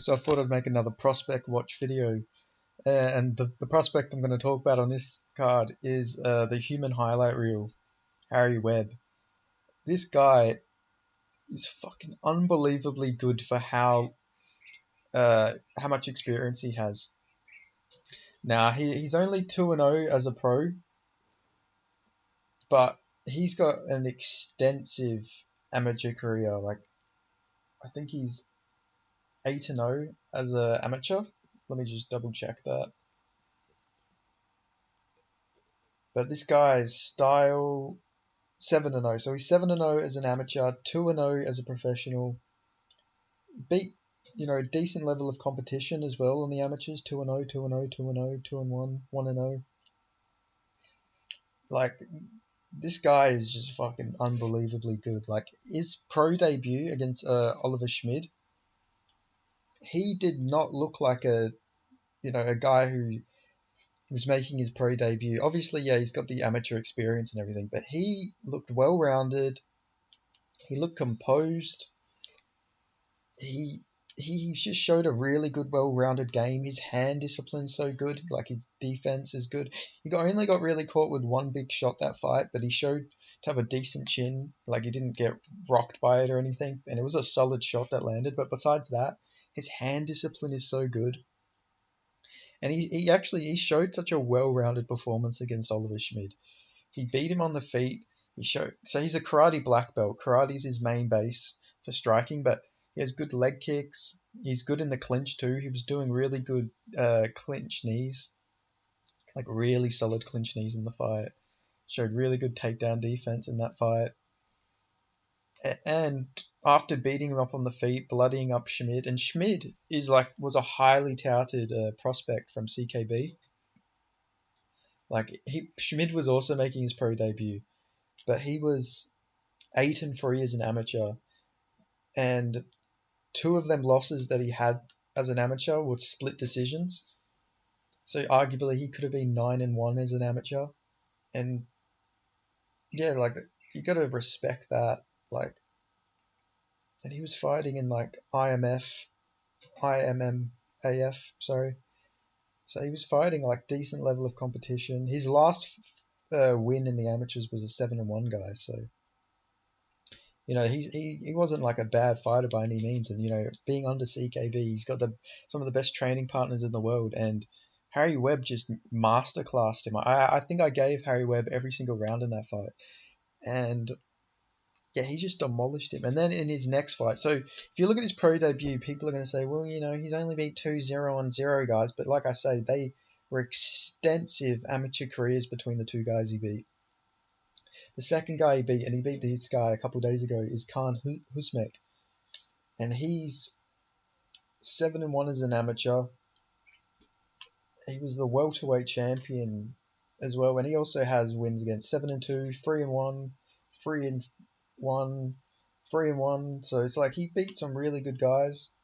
So I thought I'd make another prospect watch video. And the prospect I'm going to talk about on this card is the human highlight reel, Harry Webb. This guy is fucking unbelievably good for how much experience he has. Now, he's only 2-0 as a pro, but he's got an extensive amateur career. Like, I think he's 8-0 as an amateur. Let me just double check that. But this guy's style 7-0. So he's 7-0 as an amateur, 2-0 as a professional. Beat, a decent level of competition as well on the amateurs. 2-0, 2-0, 2-0, 2-1, 1-0. Like, this guy is just fucking unbelievably good. Like, his pro debut against Oliver Schmid, he did not look like a guy who was making his pro debut. Obviously, yeah, he's got the amateur experience and everything, but he looked well-rounded. He looked composed. He just showed a really good, well-rounded game. His hand discipline's so good. Like, his defense is good. He only got really caught with one big shot that fight, but he showed to have a decent chin. Like, he didn't get rocked by it or anything, and it was a solid shot that landed. But besides that, his hand discipline is so good. And he showed such a well-rounded performance against Oliver Schmid. He beat him on the feet. So he's a karate black belt. Karate's his main base for striking, but he has good leg kicks. He's good in the clinch too. He was doing really good clinch knees, like really solid clinch knees in the fight. Showed really good takedown defense in that fight. And after beating him up on the feet, bloodying up Schmid, and Schmid was a highly touted prospect from CKB. Like, Schmid was also making his pro debut, but he was 8-3 as an amateur, and two of them losses that he had as an amateur were split decisions. So arguably he could have been 9-1 as an amateur, and yeah, like, you got to respect that. Like, and he was fighting in like IMMAF, sorry. So he was fighting like decent level of competition. His last win in the amateurs was a 7-1 guy. So he wasn't like a bad fighter by any means. And being under CKB, he's got some of the best training partners in the world. And Harry Webb just masterclassed him. I think I gave Harry Webb every single round in that fight, and yeah, he just demolished him. And then in his next fight, so if you look at his pro debut, people are going to say, well, he's only beat 2-0-0 guys. But like I say, they were extensive amateur careers between the two guys he beat. The second guy he beat, and he beat this guy a couple of days ago, is Khan Husmek. And he's 7-1 as an amateur. He was the welterweight champion as well. And he also has wins against 7-2, 3-1, 3-1, 3-1. So it's like he beat some really good guys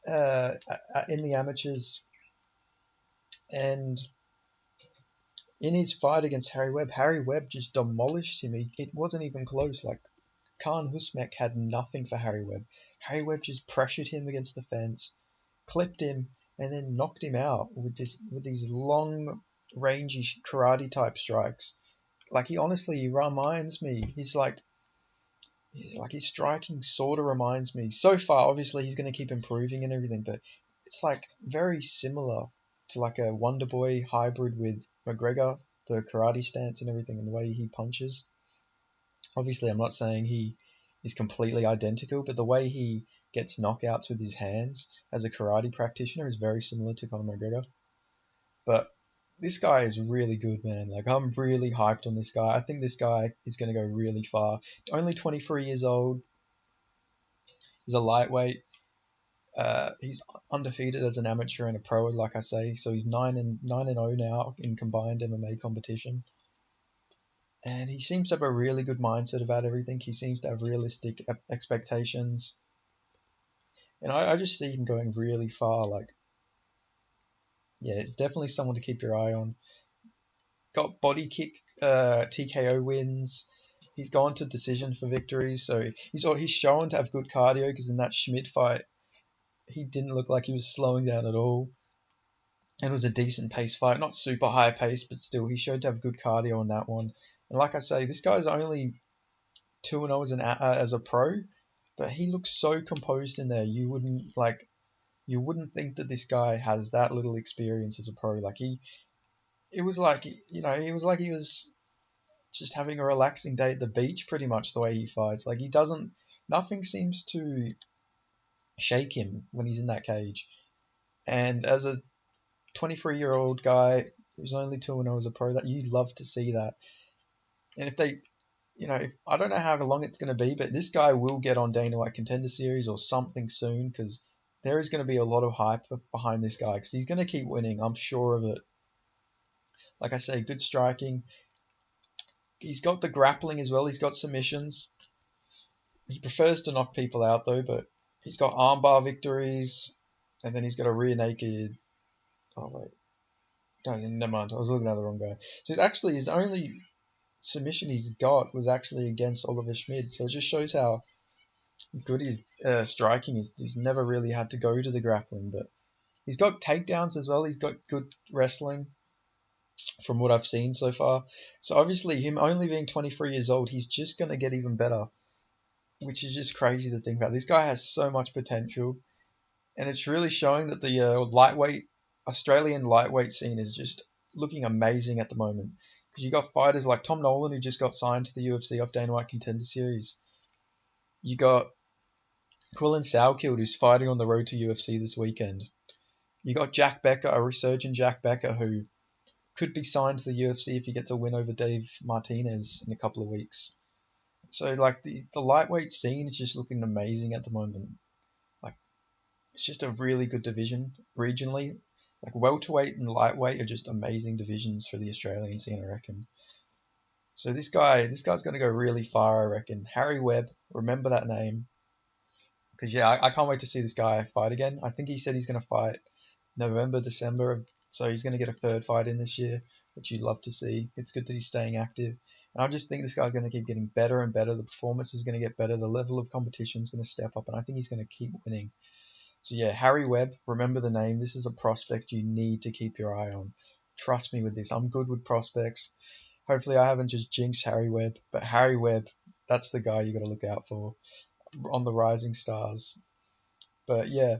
in the amateurs. And in his fight against Harry Webb just demolished him. It wasn't even close. Like, Khan Husmek had nothing for Harry Webb. Harry Webb just pressured him against the fence, clipped him, and then knocked him out with these long, rangy karate type strikes. Like, he reminds me. His striking sort of reminds me. So far, obviously, he's going to keep improving and everything, but it's like very similar to like a Wonder Boy hybrid with McGregor, the karate stance and everything, and the way he punches. Obviously, I'm not saying he is completely identical, but the way he gets knockouts with his hands as a karate practitioner is very similar to Conor McGregor. But this guy is really good, man. Like, I'm really hyped on this guy. I think this guy is going to go really far. Only 23 years old. He's a lightweight. He's undefeated as an amateur and a pro, like I say. So he's 9-0 now in combined MMA competition. And he seems to have a really good mindset about everything. He seems to have realistic expectations. And I just see him going really far. Like, yeah, it's definitely someone to keep your eye on. Got body kick TKO wins. He's gone to decision for victories. So he's shown to have good cardio, because in that Schmid fight, he didn't look like he was slowing down at all. It was a decent pace fight, not super high pace, but still he showed to have good cardio on that one. And like I say, this guy's only 2-0 as a pro, but he looks so composed in there. You wouldn't think that this guy has that little experience as a pro. Like it was like he was like he was just having a relaxing day at the beach, pretty much the way he fights. Like nothing seems to shake him when he's in that cage. And as a 23-year-old guy who's only 2-0 as a pro, that you'd love to see that. And if they, if I don't know how long it's going to be, but this guy will get on Dana White Contender Series or something soon, because there is going to be a lot of hype behind this guy because he's going to keep winning. I'm sure of it. Like I say, good striking. He's got the grappling as well. He's got submissions. He prefers to knock people out though, but he's got armbar victories, and then he's got a rear naked. Oh wait, no, never mind. I was looking at the wrong guy. So it's actually his only submission he's got was actually against Oliver Schmid. So it just shows how good his striking is. He's never really had to go to the grappling, but he's got takedowns as well. He's got good wrestling from what I've seen so far. So obviously him only being 23 years old, he's just going to get even better, which is just crazy to think about. This guy has so much potential, and it's really showing that the Australian lightweight scene is just looking amazing at the moment. Because you got fighters like Tom Nolan, who just got signed to the UFC off Dana White Contender Series. You got Quillen Salkild, who's fighting on the road to UFC this weekend. You got Jack Becker, a resurgent Jack Becker, who could be signed to the UFC if he gets a win over Dave Martinez in a couple of weeks. So like the lightweight scene is just looking amazing at the moment. Like it's just a really good division regionally. Like welterweight and lightweight are just amazing divisions for the Australian scene, I reckon. So this guy's going to go really far, I reckon. Harry Webb, remember that name. Because yeah, I can't wait to see this guy fight again. I think he said he's going to fight November, December, so he's going to get a third fight in this year, which you'd love to see. It's good that he's staying active. And I just think this guy's going to keep getting better and better. The performance is going to get better. The level of competition is going to step up, and I think he's going to keep winning. So yeah, Harry Webb, remember the name. This is a prospect you need to keep your eye on. Trust me with this. I'm good with prospects. Hopefully I haven't just jinxed Harry Webb, but Harry Webb, that's the guy you got to look out for on the rising stars. But yeah,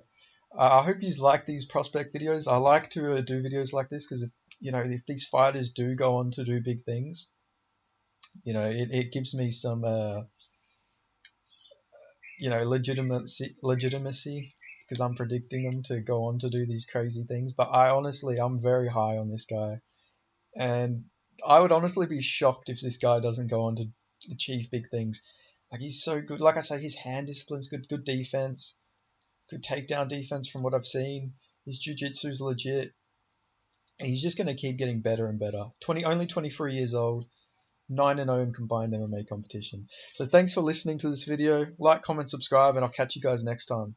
I hope you like these prospect videos. I like to do videos like this because if these fighters do go on to do big things, it gives me some legitimacy because I'm predicting them to go on to do these crazy things. But I'm very high on this guy, and I would honestly be shocked if this guy doesn't go on to achieve big things. Like he's so good. Like I say, his hand discipline's good defense, good takedown defense from what I've seen. His jiu-jitsu's legit. And he's just going to keep getting better and better. Only 23 years old, 9-0 in combined MMA competition. So thanks for listening to this video. Like, comment, subscribe, and I'll catch you guys next time.